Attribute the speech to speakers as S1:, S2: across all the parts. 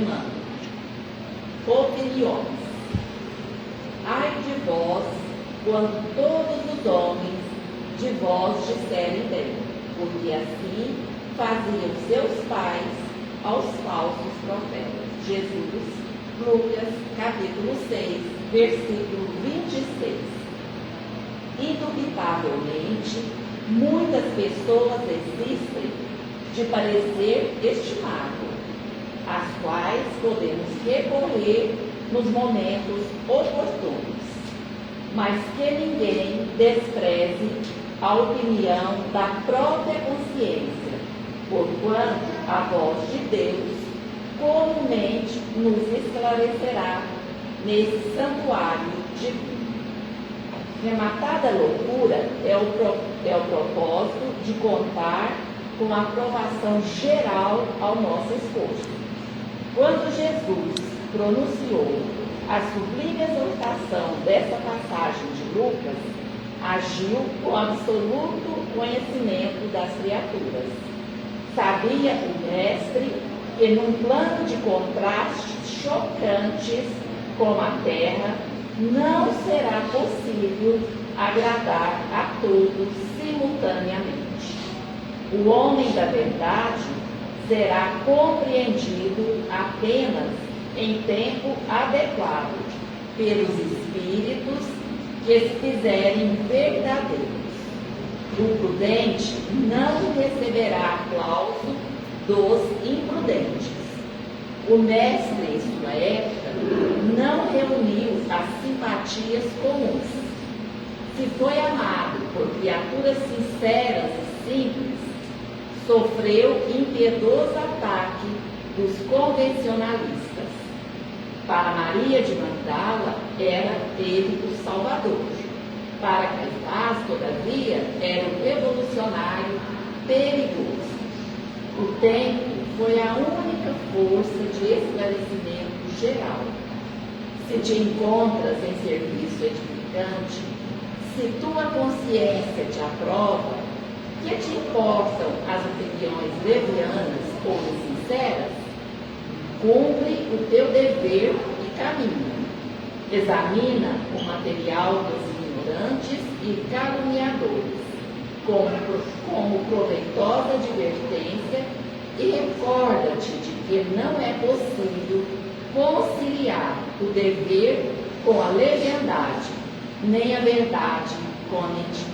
S1: semana. Opiniões. Ai de vós, quando todos os homens de vós disserem bem, porque assim faziam seus pais aos falsos profetas. Jesus, Lucas, capítulo 6, versículo 26. Indubitavelmente, muitas pessoas existem de parecer estimado, às quais podemos recorrer nos momentos oportunos, mas que ninguém despreze a opinião da própria consciência, porquanto a voz de Deus comumente nos esclarecerá nesse santuário divino. Rematada loucura é o propósito de contar com a aprovação geral ao nosso esforço. Quando Jesus pronunciou a sublime exortação dessa passagem de Lucas, agiu com absoluto conhecimento das criaturas. Sabia o mestre que num plano de contrastes chocantes com a terra, não será possível agradar a todos simultaneamente. O homem da verdade será compreendido apenas em tempo adequado pelos espíritos que se fizerem verdadeiros. O prudente não receberá aplauso dos imprudentes. O mestre, em sua época, não reuniu as simpatias comuns. Se foi amado por criaturas sinceras e simples, sofreu impiedoso ataque dos convencionalistas. Para Maria de Magdala, era ele o Salvador. Para Caifás, todavia, era o revolucionário perigoso. O tempo foi a única força de esclarecimento geral. Se te encontras em serviço edificante, se tua consciência te aprova, que te importam as opiniões levianas ou insinceras? Cumpre o teu dever e caminha. Examina o material dos ignorantes e caluniadores, como proveitosa advertência, e recorda-te de que não é possível conciliar o dever com a leviandade, nem a verdade com a mentira.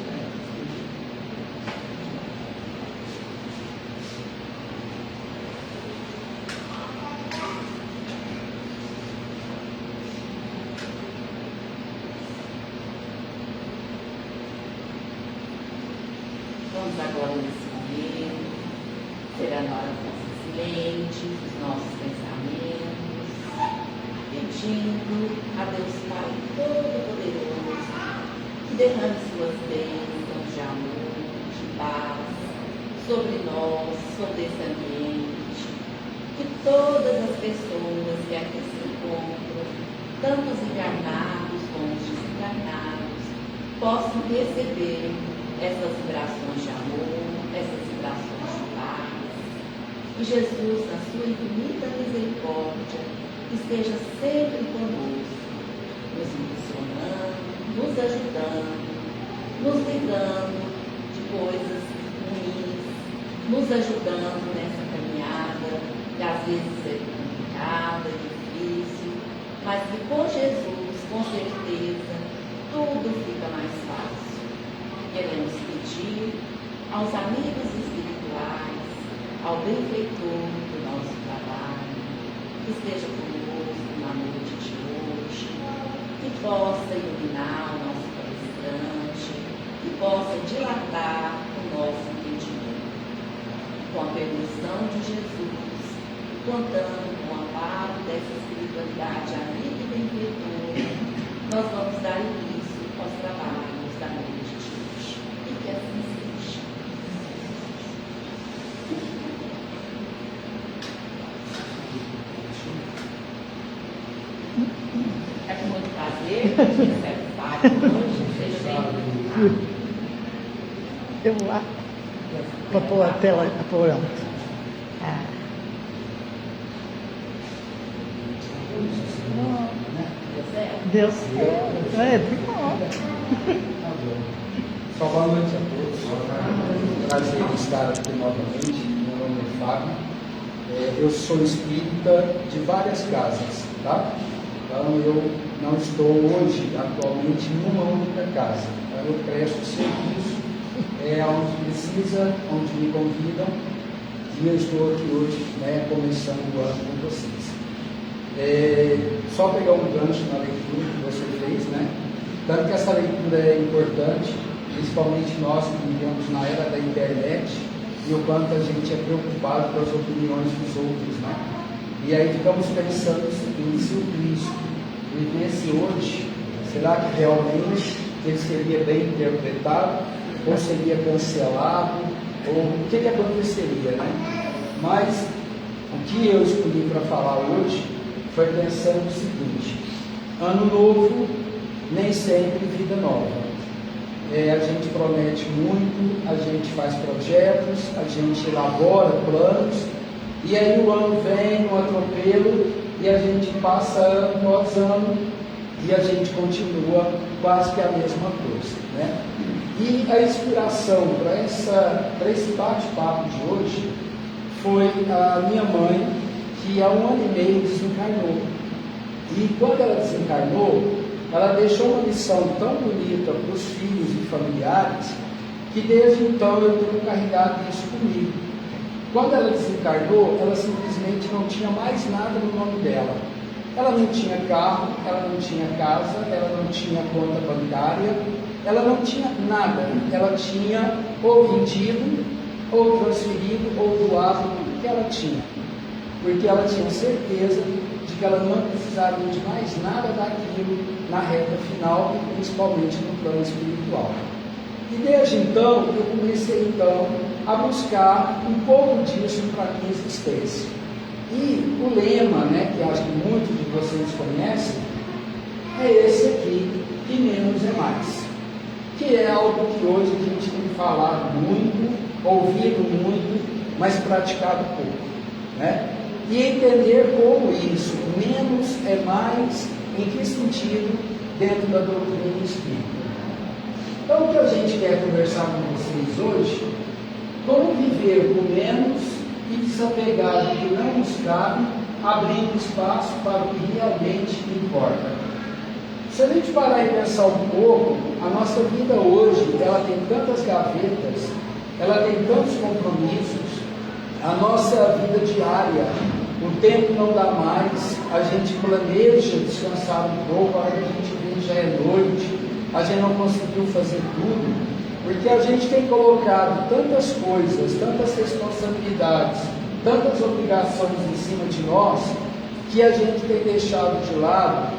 S1: Vamos agora nesse momento, será na hora dos nossos silêncios, dos nossos pensamentos, pedindo a Deus Pai Todo-Poderoso que derrame suas bênçãos de amor, de paz sobre nós, sobre esse ambiente, que todas as pessoas que aqui se encontram, tanto os encarnados como os desencarnados, possam receber essas vibrações de amor, essas vibrações de paz. E Jesus, na sua infinita misericórdia, esteja sempre conosco, nos impulsionando, nos ajudando, nos livrando de coisas ruins, nos ajudando nessa caminhada, que às vezes é complicada, difícil, mas que com Jesus, com certeza, tudo fica mais fácil. Queremos pedir aos amigos espirituais, ao benfeitor do nosso trabalho, que esteja conosco na noite de hoje, que possa iluminar o nosso palestrante, que possa dilatar o nosso entendimento. Com a permissão de Jesus, contando com o amparo dessa espiritualidade amiga e benfeitora, nós vamos dar início aos trabalhos da noite. Que assim seja. É com muito prazer que a gente recebe o Padre hoje. Seja bem-vindo.
S2: Eu lá. Para pôr a tela, pronto.
S1: Deu certo?
S2: Deu certo. É, bom.
S3: Tá bom. Só boa noite a todos. Prazer em estar aqui novamente. Meu nome é Fábio. Eu sou espírita de várias casas, tá? Então eu não estou hoje, atualmente, numa única casa. Então, eu presto serviço onde precisa, onde me convidam, e eu estou aqui hoje, começando o ano com vocês. Só pegar um gancho na leitura que você fez, tanto que essa leitura é importante, principalmente nós que vivemos na era da internet, e o quanto a gente é preocupado com as opiniões dos outros, E aí ficamos pensando o seguinte: se o Cristo vivesse hoje, será que realmente ele seria bem interpretado, ou seria cancelado, ou o que aconteceria, Mas o que eu escolhi para falar hoje foi pensando o seguinte: ano novo, nem sempre vida nova. A gente promete muito, a gente faz projetos, a gente elabora planos, e aí o ano vem no atropelo, e a gente passa ano após ano, e a gente continua quase que a mesma coisa, E a inspiração para esse bate-papo de hoje foi a minha mãe, que há 1 ano e meio desencarnou. E quando ela desencarnou, ela deixou uma lição tão bonita para os filhos e familiares, que desde então eu tenho carregado isso comigo. Quando ela desencarnou, ela simplesmente não tinha mais nada no nome dela. Ela não tinha carro, ela não tinha casa, ela não tinha conta bancária, ela não tinha nada. Ela tinha ou vendido, ou transferido, ou doado tudo que ela tinha. Porque ela tinha certeza de que ela não precisaria de mais nada daquilo na reta final, e principalmente no plano espiritual. E desde então, eu comecei a buscar um pouco disso para a minha existência. E o lema, que acho que muitos de vocês conhecem, é esse aqui: que menos é mais. Que é algo que hoje a gente tem falado muito, ouvido muito, mas praticado pouco, E entender como isso, menos é mais, em que sentido, dentro da doutrina espírita. Então, o que a gente quer conversar com vocês hoje, como viver com menos e desapegar do que não nos cabe, abrindo espaço para o que realmente importa. Se a gente parar e pensar um pouco, a nossa vida hoje, ela tem tantas gavetas, ela tem tantos compromissos, a nossa vida diária, o tempo não dá mais, a gente planeja descansar um pouco, a hora que a gente vê já é noite, a gente não conseguiu fazer tudo, porque a gente tem colocado tantas coisas, tantas responsabilidades, tantas obrigações em cima de nós, que a gente tem deixado de lado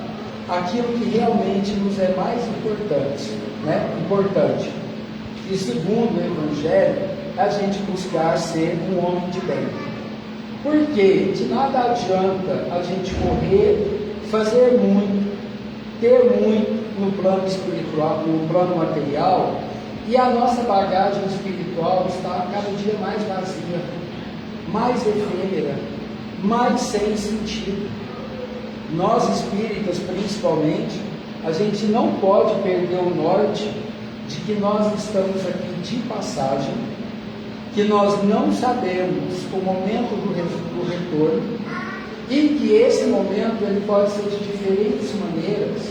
S3: aquilo que realmente nos é mais importante. E segundo o Evangelho, a gente buscar ser um homem de bem. Porque de nada adianta a gente correr, fazer muito, ter muito no plano espiritual, no plano material, e a nossa bagagem espiritual está cada dia mais vazia, mais efêmera, mais sem sentido. Nós espíritas, principalmente, a gente não pode perder o norte de que nós estamos aqui de passagem, que nós não sabemos o momento do retorno, e que esse momento ele pode ser de diferentes maneiras,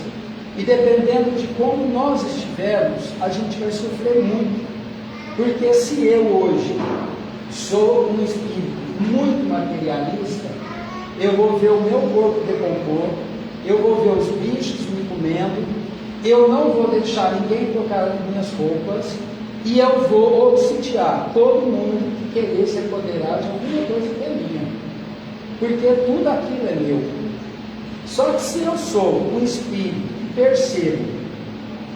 S3: e dependendo de como nós estivermos, a gente vai sofrer muito. Porque se eu hoje sou um espírito muito materialista, eu vou ver o meu corpo decompor, eu vou ver os bichos me comendo, eu não vou deixar ninguém tocar nas minhas roupas, e eu vou obsidiar todo mundo que querer se apoderar de alguma coisa que é minha, porque tudo aquilo é meu. Só que se eu sou um espírito que percebo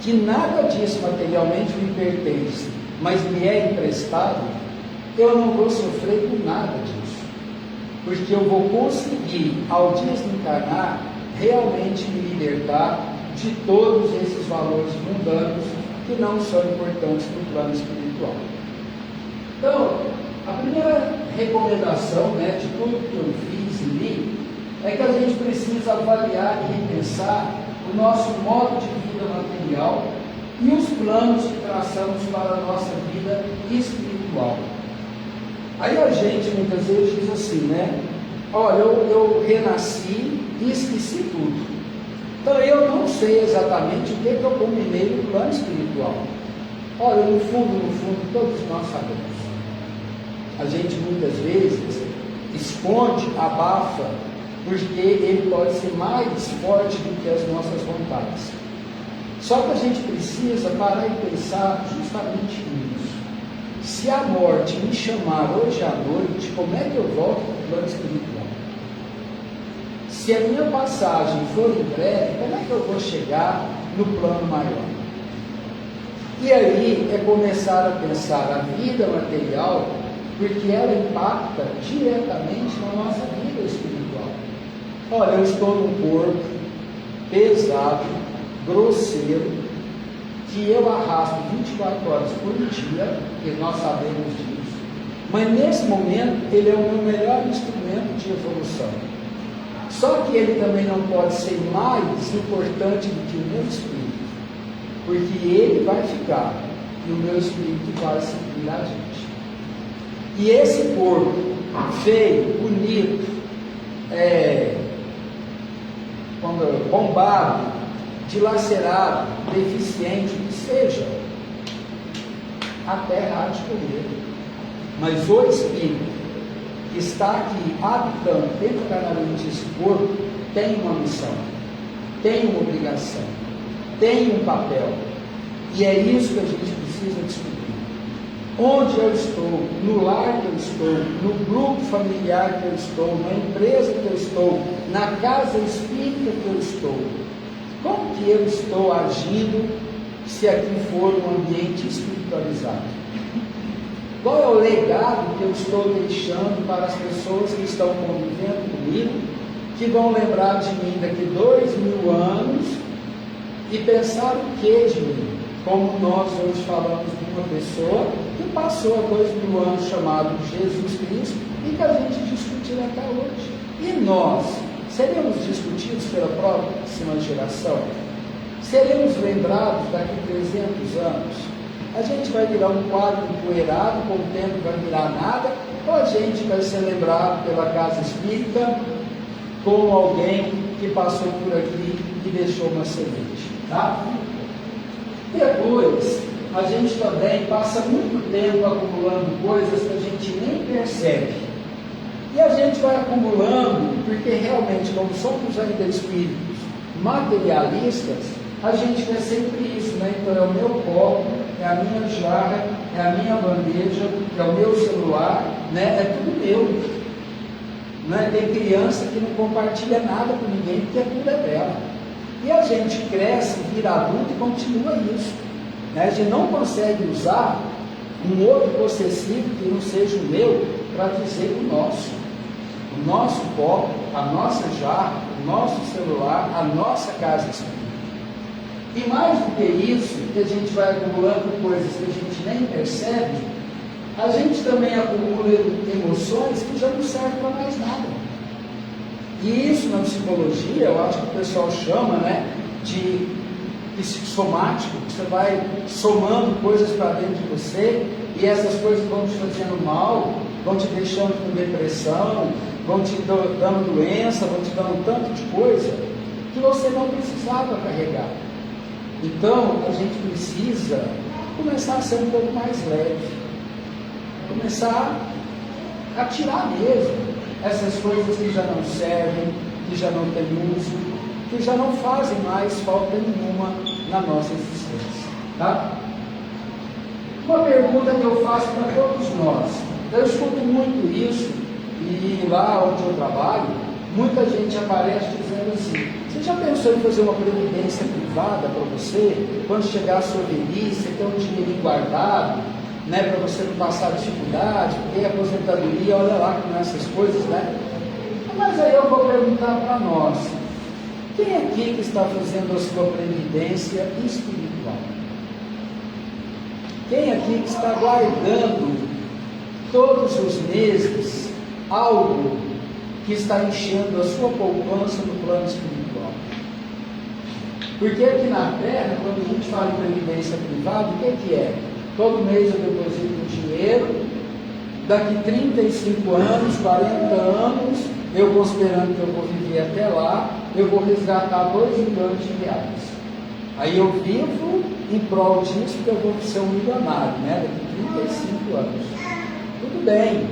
S3: que nada disso materialmente me pertence, mas me é emprestado, eu não vou sofrer com nada disso, porque eu vou conseguir, ao desencarnar, realmente me libertar de todos esses valores mundanos que não são importantes no plano espiritual. Então, a primeira recomendação, de tudo que eu fiz e li, é que a gente precisa avaliar e repensar o nosso modo de vida material e os planos que traçamos para a nossa vida espiritual. Aí a gente muitas vezes diz assim, né? Olha, eu renasci e esqueci tudo. Então eu não sei exatamente o que eu combinei no plano espiritual. Olha, no fundo, todos nós sabemos. A gente muitas vezes esconde, abafa, porque ele pode ser mais forte do que as nossas vontades. Só que a gente precisa parar e pensar justamente nisso. Se a morte me chamar hoje à noite, como é que eu volto para o plano espiritual? Se a minha passagem for em breve, como é que eu vou chegar no plano maior? E aí é começar a pensar a vida material, porque ela impacta diretamente na nossa vida espiritual. Olha, eu estou num corpo pesado, grosseiro, que eu arrasto 24 horas por dia, e nós sabemos disso, mas nesse momento ele é o meu melhor instrumento de evolução. Só que ele também não pode ser mais importante do que o meu espírito, porque ele vai ficar e o meu espírito vai seguir a gente. E esse corpo feio, bonito, bombado, dilacerado, deficiente, que seja, a terra há de comer. Mas o espírito que está aqui habitando temporariamente esse corpo tem uma missão, tem uma obrigação, tem um papel, e é isso que a gente precisa descobrir. Onde eu estou, no lar que eu estou, no grupo familiar que eu estou, na empresa que eu estou, na casa espírita que eu estou, como que eu estou agindo se aqui for um ambiente espiritualizado? Qual é o legado que eu estou deixando para as pessoas que estão convivendo comigo, que vão lembrar de mim daqui 2000 anos e pensar o que de mim? Como nós hoje falamos de uma pessoa que passou há 2000 anos chamado Jesus Cristo e que a gente discutiu até hoje. E nós seremos discutidos pela próxima geração? Seremos lembrados daqui a 300 anos? A gente vai virar um quadro empoeirado, com o tempo vai virar nada, ou a gente vai ser lembrado pela casa espírita como alguém que passou por aqui e deixou uma semente, tá? Depois, a gente também passa muito tempo acumulando coisas que a gente nem percebe. E a gente vai acumulando, porque realmente, como somos ainda espíritos materialistas, a gente vê sempre isso, né? Então é o meu copo, é a minha jarra, é a minha bandeja, é o meu celular, né? É tudo meu. Né? Tem criança que não compartilha nada com ninguém, porque tudo é dela. E a gente cresce, vira adulto e continua isso. Né? A gente não consegue usar um outro possessivo que não seja o meu para dizer o nosso. O nosso copo, a nossa jarra, o nosso celular, a nossa casa espírita. E mais do que isso, que a gente vai acumulando coisas que a gente nem percebe, a gente também acumula emoções que já não servem para mais nada. E isso na psicologia, eu acho que o pessoal chama, né, de psicossomático, que você vai somando coisas para dentro de você, e essas coisas vão te fazendo mal, vão te deixando com depressão, vão te dando doença, vão te dando tanto de coisa, que você não precisava carregar. Então, a gente precisa começar a ser um pouco mais leve, começar a tirar mesmo essas coisas que já não servem, que já não têm uso, que já não fazem mais falta nenhuma na nossa existência. Tá? Uma pergunta que eu faço para todos nós, eu escuto muito isso, e lá onde eu trabalho, muita gente aparece dizendo assim: você já pensou em fazer uma previdência privada para você, quando chegar a sua velhice, ter um dinheirinho guardado, né, para você não passar dificuldade, ter aposentadoria, olha lá como essas coisas, né? Mas aí eu vou perguntar para nós: quem aqui que está fazendo a sua previdência espiritual? Quem aqui que está guardando todos os meses algo que está enchendo a sua poupança no plano espiritual. Porque aqui na Terra, quando a gente fala em previdência privada, o que é? Todo mês eu deposito dinheiro, daqui 35 anos, 40 anos, eu considerando que eu vou viver até lá, eu vou resgatar 2 milhões de reais. Aí eu vivo em prol disso, porque eu vou ser um milionário, né? Daqui 35 anos. Tudo bem,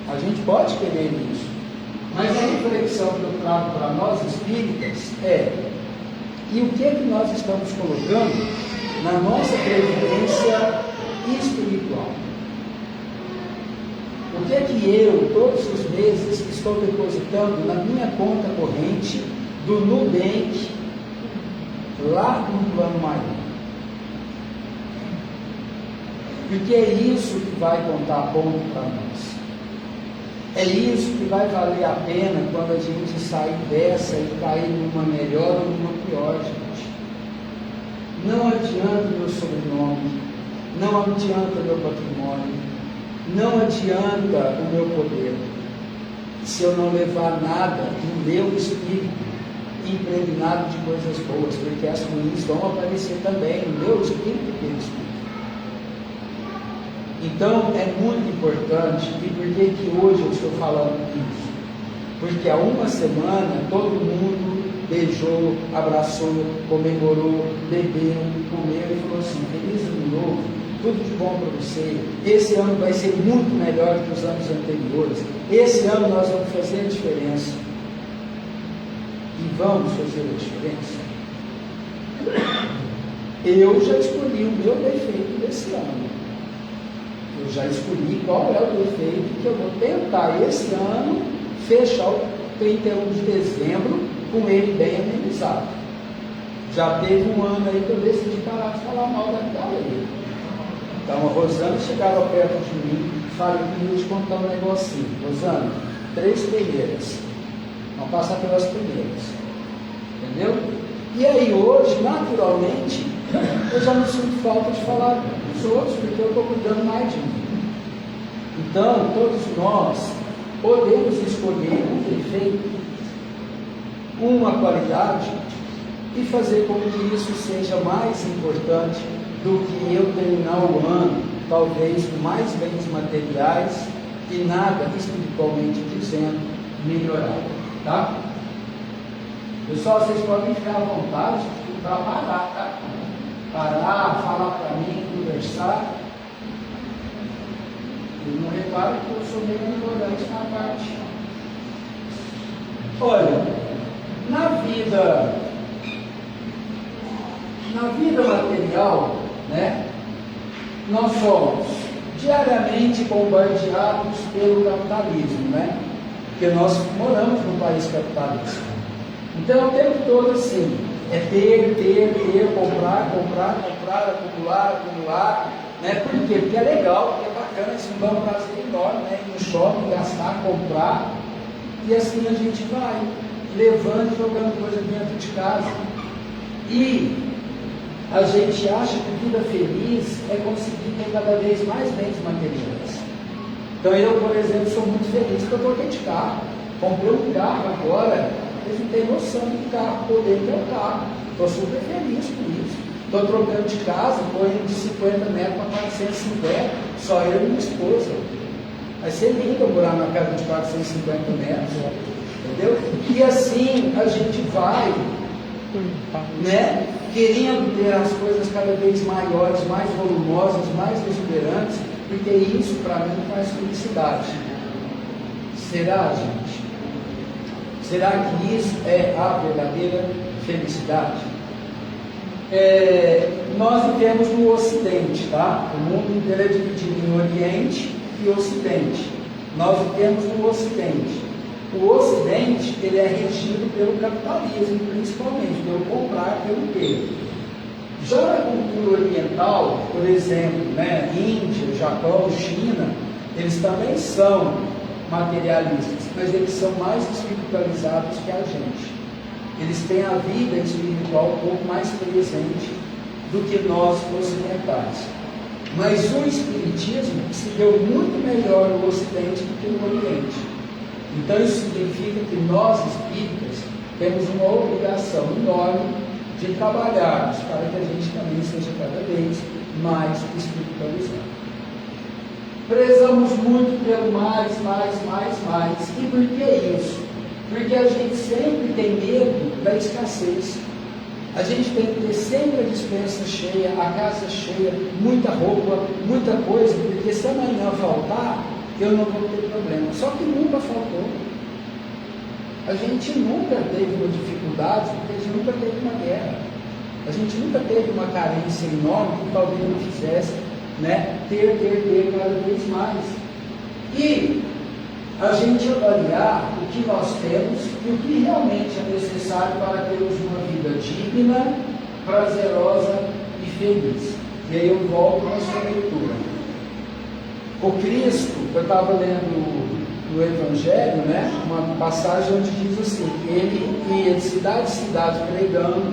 S3: a gente pode querer isso. Mas a reflexão que eu trago para nós espíritas é: e o que é que nós estamos colocando na nossa previdência espiritual? O que é que eu, todos os meses, estou depositando na minha conta corrente do Nubank, lá no plano maior? Porque é isso que vai contar ponto para nós. É isso que vai valer a pena quando a gente sair dessa e cair numa melhor ou numa pior, gente. Não adianta o meu sobrenome, não adianta o meu patrimônio, não adianta o meu poder, se eu não levar nada no meu espírito impregnado de coisas boas, porque as ruins vão aparecer também no meu espírito perispírito. Então é muito importante. E por que que hoje eu estou falando isso? Porque há uma semana todo mundo beijou, abraçou, comemorou, bebeu, comeu e falou assim: feliz ano novo, tudo de bom para você, esse ano vai ser muito melhor que os anos anteriores, esse ano nós vamos fazer a diferença. E vamos fazer a diferença. Eu já escolhi o meu defeito desse ano. Eu já escolhi qual é o defeito que eu vou tentar esse ano fechar o 31 de dezembro com ele bem amenizado. Já teve um ano aí que eu decidi parar de falar mal da galera. Então a Rosana chegava perto de mim e falou que eu ia te contar um negocinho. Rosana, 3 peneiras. Vamos passar pelas primeiras. Entendeu? E aí hoje, naturalmente, eu já não sinto falta de falar dos outros, porque eu estou cuidando mais de mim. Então, todos nós podemos escolher um defeito, uma qualidade, e fazer com que isso seja mais importante do que eu terminar o ano, talvez com mais bens materiais e nada, espiritualmente dizendo, melhorado. Tá? Pessoal, vocês podem ficar à vontade para parar, tá? Parar, falar para mim, conversar. E não repare que eu sou meio ignorante na parte. Olha, na vida material, né, nós somos diariamente bombardeados pelo capitalismo, né? Porque nós moramos num país capitalista. Então, o tempo todo assim, é ter, comprar, acumular, né? Por quê? Porque é legal, porque é bacana, isso dá um prazer enorme, né? Ir no shopping, gastar, comprar, e assim a gente vai levando e jogando coisa dentro de casa. E a gente acha que vida feliz é conseguir ter cada vez mais bens materiais. Então eu, por exemplo, sou muito feliz porque eu troquei de carro, comprei um carro agora. Eles não têm noção do carro, poder ter o carro. Estou super feliz com isso. Estou trocando de casa, estou indo de 50 metros para 450, só eu e minha esposa. Vai ser lindo morar numa casa de 450 metros, entendeu? E assim a gente vai, né, querendo ter as coisas cada vez maiores, mais volumosas, mais exuberantes, porque isso para mim faz felicidade. Será, gente? Será que isso é a verdadeira felicidade? Nós vivemos no Ocidente, tá? O mundo inteiro é dividido em Oriente e Ocidente. Nós vivemos no Ocidente. O Ocidente, ele é regido pelo capitalismo, principalmente, pelo comprar, pelo ter. Já a cultura oriental, por exemplo, né, Índia, Japão, China, eles também são materialistas, mas eles são mais espiritualizados que a gente. Eles têm a vida espiritual um pouco mais presente do que nós ocidentais. Mas o espiritismo se deu muito melhor no Ocidente do que no Oriente. Então isso significa que nós espíritas temos uma obrigação enorme de trabalharmos para que a gente também seja cada vez mais espiritualizado. Prezamos muito pelo mais. E por que isso? Porque a gente sempre tem medo da escassez. A gente tem que ter sempre a despensa cheia, a casa cheia, muita roupa, muita coisa, porque se amanhã faltar, eu não vou ter problema. Só que nunca faltou. A gente nunca teve uma dificuldade, porque a gente nunca teve uma guerra. A gente nunca teve uma carência enorme que talvez não fizesse, né, ter cada vez mais. E a gente avaliar o que nós temos e o que realmente é necessário para termos uma vida digna, prazerosa e feliz. E aí eu volto à sua leitura. O Cristo, eu estava lendo no Evangelho, né, uma passagem onde diz assim, que ele ia de cidade em cidade pregando,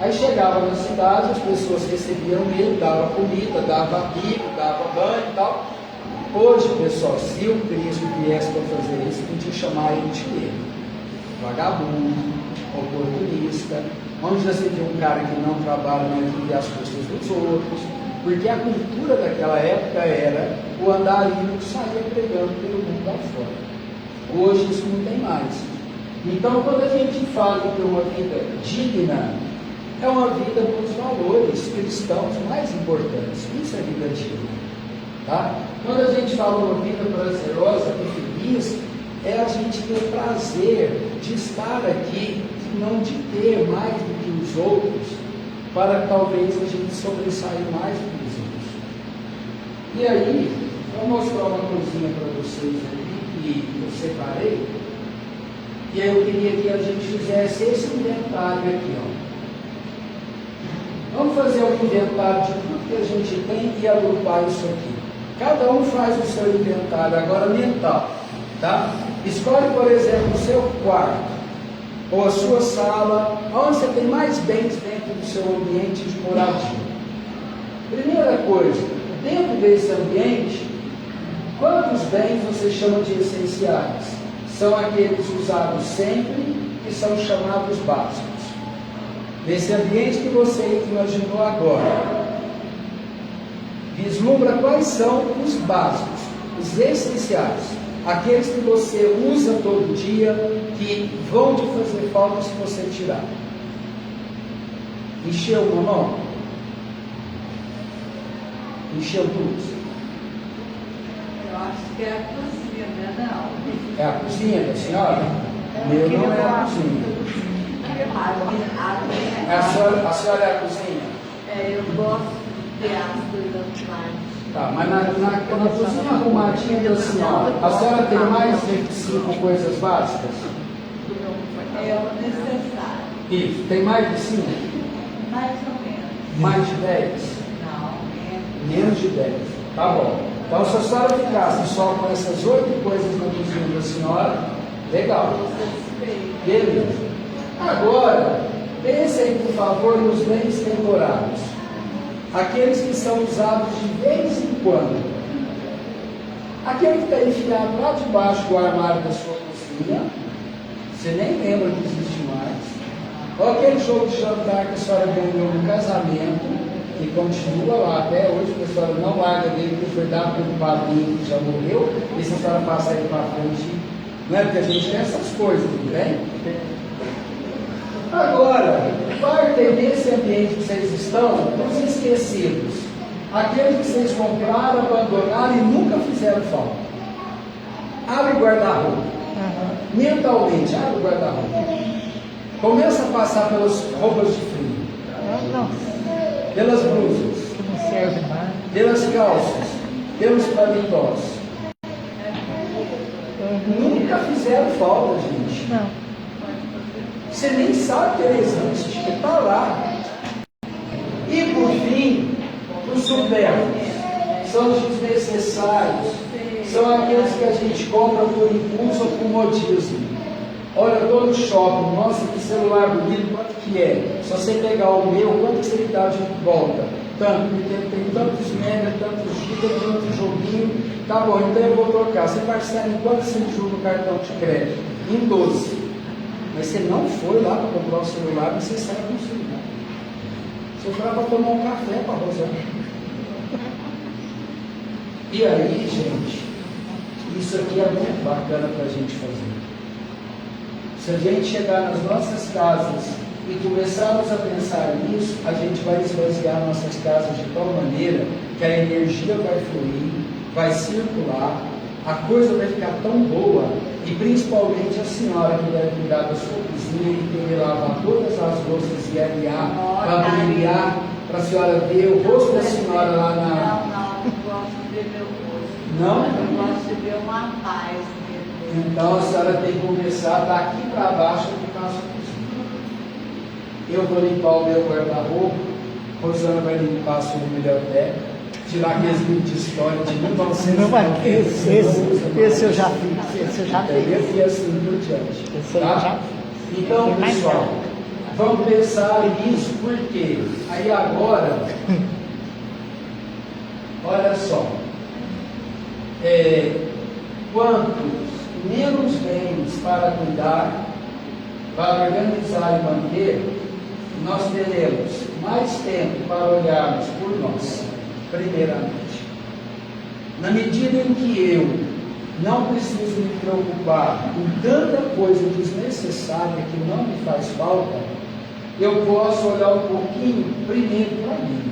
S3: aí chegava na cidade, as pessoas recebiam ele, dava comida, dava abrigo, dava banho e tal. Hoje, pessoal, se o Cristo viesse para fazer isso, podia chamar ele de quê? Vagabundo, oportunista, onde você vê um cara que não trabalha, mas vive às custas dos outros, porque a cultura daquela época era o andarilho que saía pregando pelo mundo lá fora. Hoje isso não tem mais. Então, quando a gente fala de uma vida digna, é uma vida com os valores cristãos mais importantes. Isso é vida digna. Tá? Quando a gente fala uma vida prazerosa e feliz, é a gente ter prazer de estar aqui e não de ter mais do que os outros, para que talvez a gente sobressaia mais do que os outros. E aí, vou mostrar uma coisinha para vocês aqui que eu separei, e aí eu queria que a gente fizesse esse inventário aqui, ó. Vamos fazer um inventário de tudo que a gente tem e agrupar isso aqui. Cada um faz o seu inventário, agora mental, tá? Escolhe, por exemplo, o seu quarto, ou a sua sala, onde você tem mais bens dentro do seu ambiente de moradia. Primeira coisa, dentro desse ambiente, quantos bens você chama de essenciais? São aqueles usados sempre e são chamados básicos. Nesse ambiente que você imaginou agora, vislumbra quais são os básicos, os essenciais, aqueles que você usa todo dia, que vão te fazer falta se você tirar. Encheu uma mão? Encheu duas?
S1: Eu acho que é a cozinha, né? Não.
S3: É a cozinha da senhora? Meu não é a cozinha. A senhora é a cozinha?
S1: É, eu gosto de ter as coisas mais.
S3: Tá, mas na cozinha arrumadinha da senhora, a senhora tem mais de 5 coisas básicas?
S1: É o necessário.
S3: Isso, tem mais de 5?
S1: Mais ou menos.
S3: Mais de 10?
S1: Não,
S3: Menos de 10. Tá bom. Então, se a senhora ficasse só com essas 8 coisas na cozinha da senhora, legal. Beleza. Agora, pense aí, por favor, nos bens temporários. Aqueles que são usados de vez em quando. Aquele que está enfiado lá debaixo do armário da sua cozinha, você nem lembra que existe mais. Ou aquele jogo de jantar que a senhora ganhou no casamento, que continua lá até hoje, que a senhora não larga dele, que foi dado pelo padrinho que já morreu, e se a senhora passar ele para frente, não é? Porque a gente tem essas coisas, não tem? Agora, partem desse ambiente que vocês estão, os esquecidos. Aqueles que vocês compraram, abandonaram e nunca fizeram falta. Abre o guarda-roupa. Mentalmente, abre o guarda-roupa. Começa a passar pelas roupas de frio. Pelas blusas. Pelas calças. Pelos paletós. Nunca fizeram falta, gente.
S2: Não.
S3: Você nem sabe que ele existe, que está lá. E por fim, os supérfluos, são os desnecessários, são aqueles que a gente compra por impulso ou por modismo. Olha, eu estou no shopping, nossa, que celular bonito, quanto que é? Se você pegar o meu, quanto que você me dá de volta? tanto, porque tem tantos mega, tantos gigas, tantos joguinhos. Tá bom, então eu vou trocar. Você parcela em quanto você julga o cartão de crédito? Em 12. Mas você não foi lá para comprar o celular, mas você sai com o celular. Você foi lá para tomar um café para a Rosana. E aí, gente, isso aqui é muito bacana para a gente fazer. Se a gente chegar nas nossas casas e começarmos a pensar nisso, a gente vai esvaziar nossas casas de tal maneira que a energia vai fluir, vai circular, a coisa vai ficar tão boa, e principalmente a senhora que deve cuidar da sua cozinha e tem que lavar todas as louças e arear, para brilhar, para a senhora ver o rosto da senhora lá na...
S4: Não gosto de ver meu rosto.
S3: Não?
S4: Eu gosto de ver uma paz.
S3: Então a senhora tem que começar daqui para baixo e ficar a sua cozinha. Eu vou limpar o meu guarda-roupa, Rosana vai limpar a sua biblioteca, tirar aqueles livros de história de 1900.
S2: Não, mas esse eu já fiz, esse eu já fiz.
S3: E assim por diante.
S2: Esse eu já
S3: Tá?
S2: fiz.
S3: Então, pessoal, vamos pensar nisso, porque aí agora, olha só, quantos menos bens para cuidar, para organizar e manter, nós teremos mais tempo para olharmos por nós, primeiramente. Na medida em que eu não preciso me preocupar com tanta coisa desnecessária que não me faz falta, eu posso olhar um pouquinho primeiro para mim.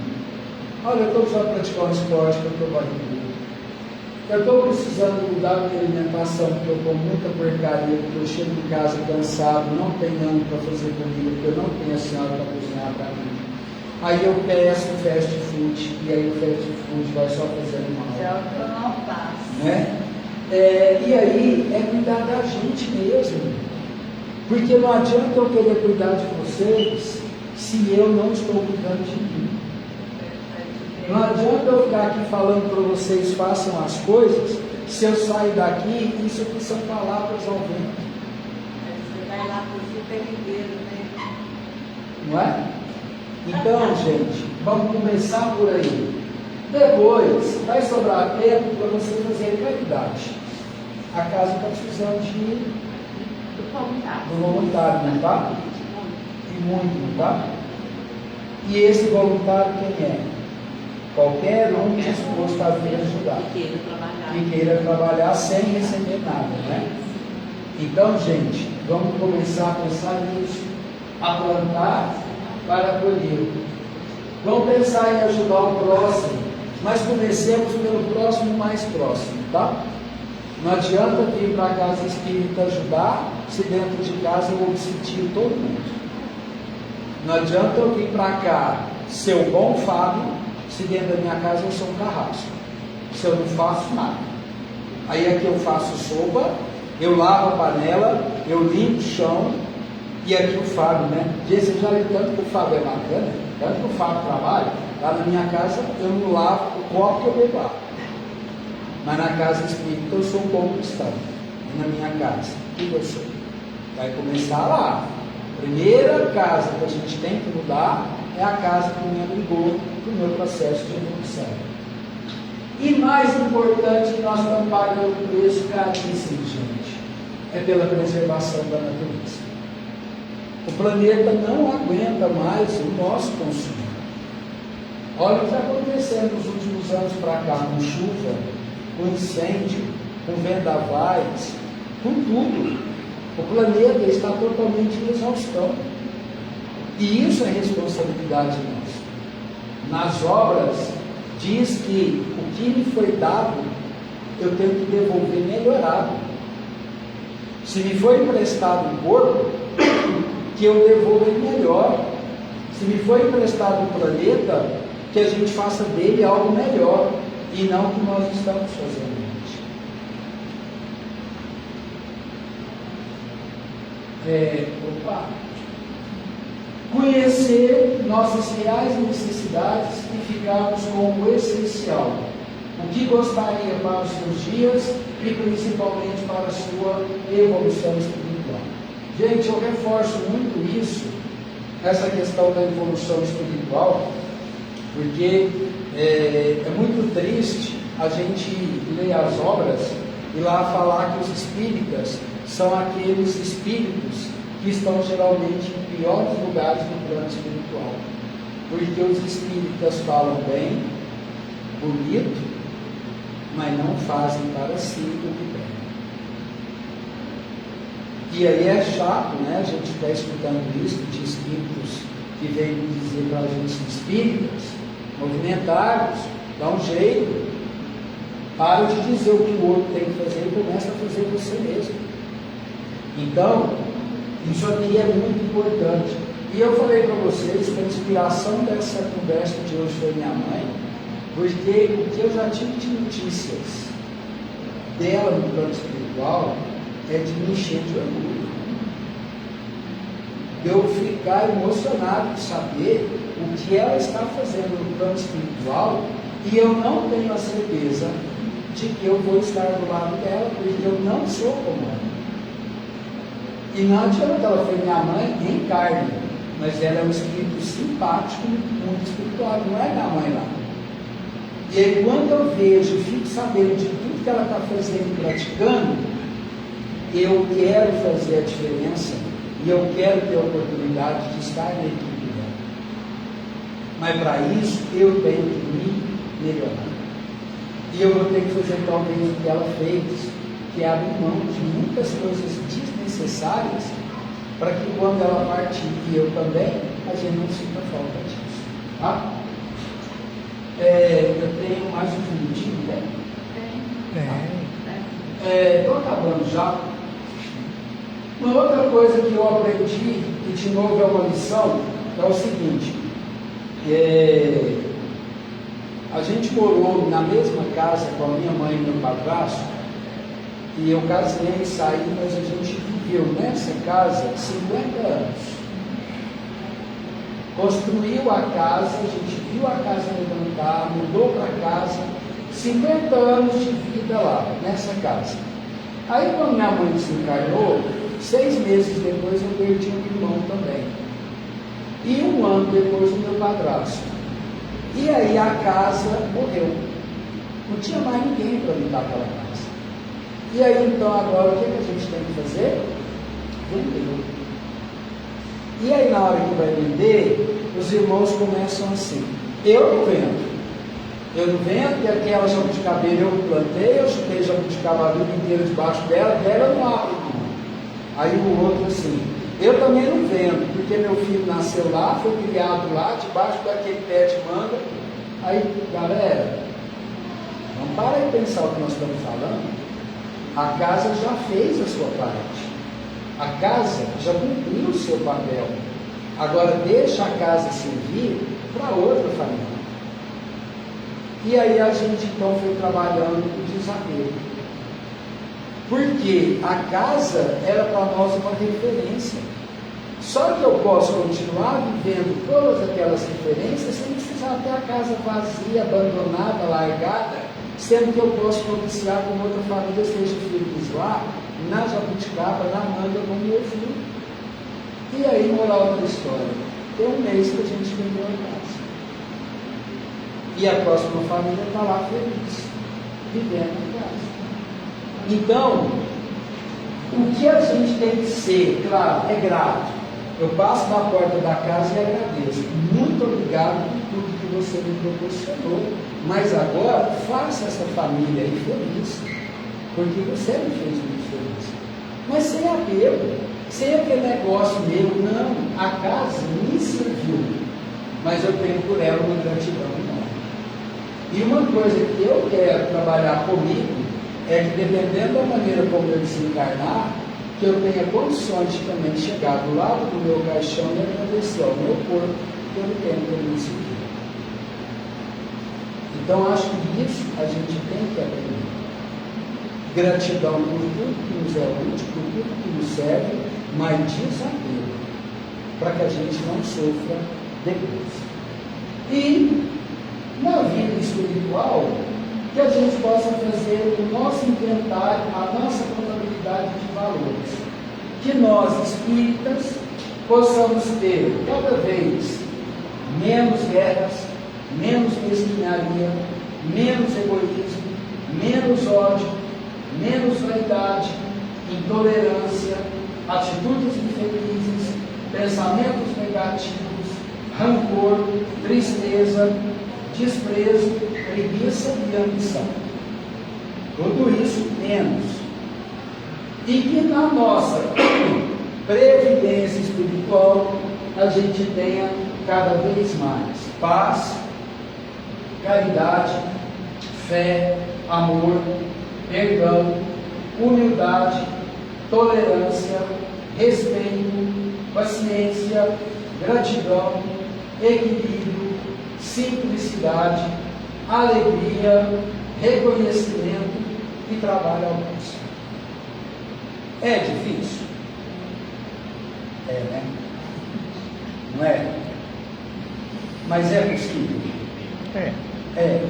S3: Olha, eu estou precisando praticar um esporte porque eu estou barrigudo. Eu estou precisando mudar a minha alimentação porque eu como muita porcaria, porque eu chego em casa cansado, não tenho ânimo para fazer comida, porque eu não tenho a senhora para cozinhar para mim. Aí eu peço fast food, e aí o fast food vai só fazendo mal.
S4: É o que eu não faço.
S3: Né? E aí é cuidar da gente mesmo. Porque não adianta eu querer cuidar de vocês se eu não estou cuidando de mim. Não adianta eu ficar aqui falando para vocês façam as coisas, se eu sair daqui, isso aqui são palavras ao vento.
S4: Você vai lá para o superviveiro, né?
S3: Não é? Então, gente, vamos começar por aí. Depois, vai sobrar tempo para você fazer caridade. A casa está precisando de voluntário, não está? E muito, não está? E esse voluntário quem é? Qualquer um disposto a vir ajudar. E queira trabalhar sem receber nada, né? Então, gente, vamos começar a pensar nisso. A plantar para colher. Vamos pensar em ajudar o próximo, mas comecemos pelo próximo mais próximo, tá? Não adianta vir para a casa espírita ajudar, se dentro de casa eu obsedio todo mundo. Não adianta eu vir para cá ser o bom Fábio, se dentro da minha casa eu sou um carrasco, se eu não faço nada. Aí aqui eu faço sopa, eu lavo a panela, eu limpo o chão, e aqui o Fábio, né? Gente, você já viu tanto que o Fábio é bacana, tanto que o Fábio trabalha, lá na minha casa eu não lavo o copo que eu bebo água. Mas na casa espírita eu sou um bom cristão. E na minha casa, o que eu sou? Vai começar lá. A primeira casa que a gente tem que mudar é a casa que me abrigou para o meu processo de evolução. E mais importante, que nós estamos pagando um preço caríssimo, gente, é pela preservação da natureza. O planeta não aguenta mais o nosso consumo. Olha o que está acontecendo nos últimos anos para cá, com chuva, com incêndio, com vendavais, com tudo. O planeta está totalmente em exaustão. E isso é responsabilidade nossa. Nas obras, diz que o que me foi dado, eu tenho que devolver melhorado. Se me foi emprestado um corpo, que eu devolva ele melhor. Se me foi emprestado um planeta, que a gente faça dele algo melhor, e não o que nós estamos fazendo hoje. Conhecer nossas reais necessidades e ficarmos com o essencial. O que gostaria para os seus dias e principalmente para a sua evolução espiritual. Gente, eu reforço muito isso, essa questão da evolução espiritual, Porque é muito triste a gente ler as obras e lá falar que os espíritas são aqueles espíritos que estão geralmente em piores lugares no plano espiritual. Porque os espíritas falam bem, bonito, mas não fazem para si o que bem. E aí é chato, né? A gente está escutando isso de espíritos que vêm dizer para a gente, espíritas, movimentados, dá um jeito, para de dizer o que o outro tem que fazer e começa a fazer você mesmo. Então, isso aqui é muito importante. E eu falei para vocês que a inspiração dessa conversa de hoje foi minha mãe, porque o que eu já tive de notícias dela no plano espiritual é de me encher de orgulho. Eu ficar emocionado de saber o que ela está fazendo no plano espiritual e eu não tenho a certeza de que eu vou estar do lado dela, porque eu não sou como ela. E não adianta, ela foi minha mãe em carne, mas ela é um espírito simpático no mundo espiritual, não é minha mãe lá. E aí quando eu vejo, fico sabendo de tudo que ela está fazendo e praticando, eu quero fazer a diferença e eu quero ter a oportunidade de estar na equipe dela. Mas para isso eu tenho que me melhorar. E eu vou ter que fazer talvez o que ela fez, que é abrir mão de muitas coisas desnecessárias, para que quando ela partir e eu também, a gente não sinta falta disso. Tá? Eu tenho mais um minutinho, né? Estou acabando já. Uma outra coisa que eu aprendi, e de novo é uma lição, é o seguinte: a gente morou na mesma casa com a minha mãe e meu padrasto, e eu casei e saí, mas a gente viveu nessa casa 50 anos. Construiu a casa, a gente viu a casa levantar, mudou para casa, 50 anos de vida lá, nessa casa. Aí quando minha mãe se encarnou, 6 meses depois eu perdi um irmão também. E 1 ano depois o meu padrasto. E aí a casa morreu. Não tinha mais ninguém para limpar aquela casa. E aí então agora o que a gente tem que fazer? Vender. E aí na hora que vai vender, os irmãos começam assim: eu não vendo. Eu não vendo, porque aquela jabuticabeira eu plantei, eu chutei jabuticaba a vida inteira debaixo dela eu não abro. Aí o outro assim: eu também não vendo, porque meu filho nasceu lá, foi criado lá, debaixo daquele pé de manga. Aí, galera, vamos parar e pensar o que nós estamos falando. A casa já fez a sua parte. A casa já cumpriu o seu papel. Agora deixa a casa servir para outra família. E aí a gente então foi trabalhando o desapego. Porque a casa era para nós uma referência. Só que eu posso continuar vivendo todas aquelas referências sem precisar ter a casa vazia, abandonada, largada, sendo que eu posso propiciar com outra família, seja feliz lá, na jabuticaba, na manga, como meu filho. E aí, moral da história, tem 1 mês que a gente vendeu a casa. E a próxima família está lá feliz, vivendo a casa. Então, o que a gente tem que ser, claro, é grato. Eu passo na porta da casa e agradeço. Muito obrigado por tudo que você me proporcionou. Mas agora, faça essa família aí feliz. Porque você me fez muito feliz. Mas sem apego, sem aquele negócio meu, não. A casa me serviu. Mas eu tenho por ela uma gratidão enorme. E uma coisa que eu quero trabalhar comigo é que, dependendo da maneira como eu desencarnar, que eu tenha condições de também chegar do lado do meu caixão e agradecer ao meu corpo pelo tempo que ele me serviu. Então, acho que isso a gente tem que aprender. Gratidão por tudo que nos é útil, por tudo que nos serve, mas desapego, para que a gente não sofra depois. E, na vida espiritual, que a gente possa fazer o nosso inventário, a nossa contabilidade de valores. Que nós, espíritas, possamos ter cada vez menos guerras, menos mesquinharia, menos egoísmo, menos ódio, menos vaidade, intolerância, atitudes infelizes, pensamentos negativos, rancor, tristeza, desprezo, preguiça e ambição. Tudo isso menos. E que na nossa previdência espiritual a gente tenha cada vez mais paz, caridade, fé, amor, perdão, humildade, tolerância, respeito, paciência, gratidão, equilíbrio, simplicidade, alegria, reconhecimento e trabalho ao próximo. É difícil? É, né? Não é? Mas é possível?
S2: É.
S3: É.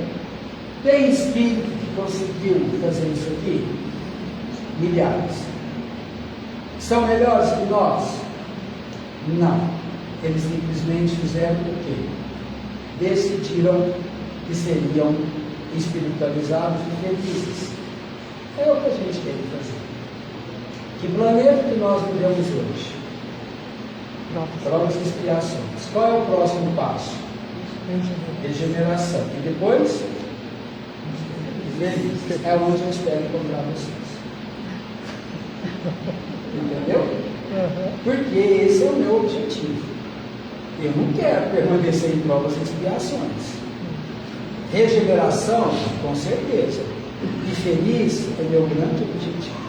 S3: Tem espírito que conseguiu fazer isso aqui? Milhares. São melhores que nós? Não. Eles simplesmente fizeram o quê? Decidiram que seriam espiritualizados e felizes. É o que a gente tem que fazer. Que planeta que nós vivemos hoje? Provas e expiações. Qual é o próximo passo? Regeneração. E depois? Velhice. É onde eu espero encontrar vocês. Entendeu? Porque esse é o meu objetivo. Eu não quero permanecer em provas e expiações. Regeneração, com certeza. E feliz é meu grande objetivo.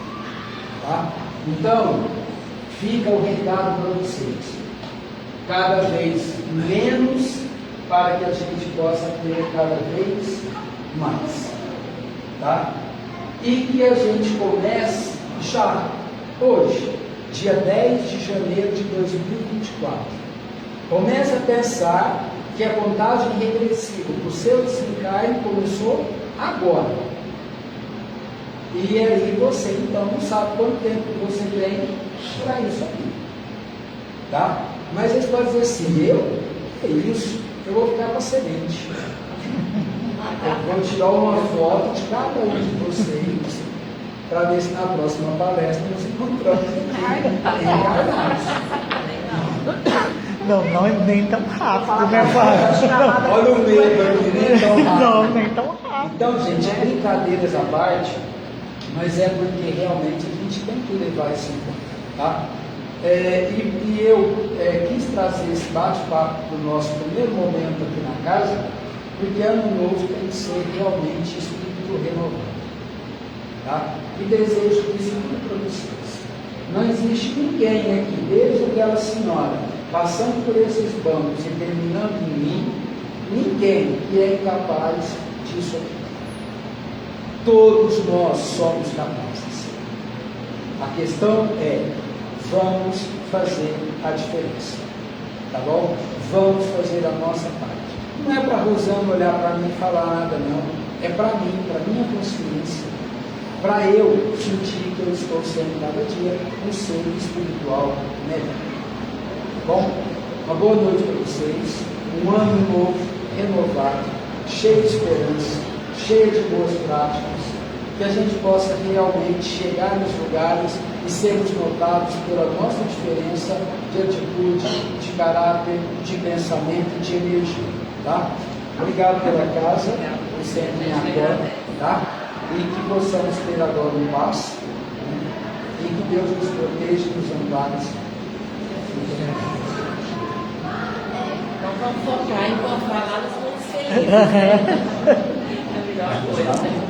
S3: Tá? Então, fica o recado para vocês. Cada vez menos, para que a gente possa ter cada vez mais. Tá? E que a gente comece já hoje, dia 10 de janeiro de 2024. Comece a pensar que a contagem regressiva para o seu desencarne começou agora. E aí você então não sabe quanto tempo você tem para isso aqui. Tá? Mas eles podem dizer assim, é isso, eu vou ficar para semente. Eu vou tirar uma foto de cada um de vocês para ver se na próxima palestra nos encontramos encarnados.
S2: Não, nem tão rápido, né, pai?
S3: Olha o medo aqui, nem tão rápido.
S2: Não, nem tão rápido.
S3: Então, gente, brincadeiras à parte, mas é porque realmente a gente tem que levar isso em conta, tá? E eu quis trazer esse bate-papo para o nosso primeiro momento aqui na casa, porque ano novo tem que ser realmente espírito renovado, tá? E desejo isso para vocês. Não existe ninguém aqui, desde aquela senhora, passando por esses bancos e terminando em mim, ninguém que é incapaz disso aqui. Todos nós somos capazes. A questão é, vamos fazer a diferença, tá bom? Vamos fazer a nossa parte. Não é para a Rosana olhar para mim e falar nada, não. É para mim, para minha consciência, para eu sentir que eu estou sendo cada dia um ser espiritual melhor. Tá bom? Uma boa noite para vocês. Um ano novo, renovado, cheio de esperança, cheio de boas práticas, que a gente possa realmente chegar nos lugares e sermos notados pela nossa diferença de atitude, de caráter, de pensamento e de energia, tá? Obrigado pela casa, por sempre agora, tá? E que possamos ter agora um passo, né? E que Deus nos proteja e nos ampare.
S1: Então vamos focar em falar das coisas felizes, né? É a melhor coisa.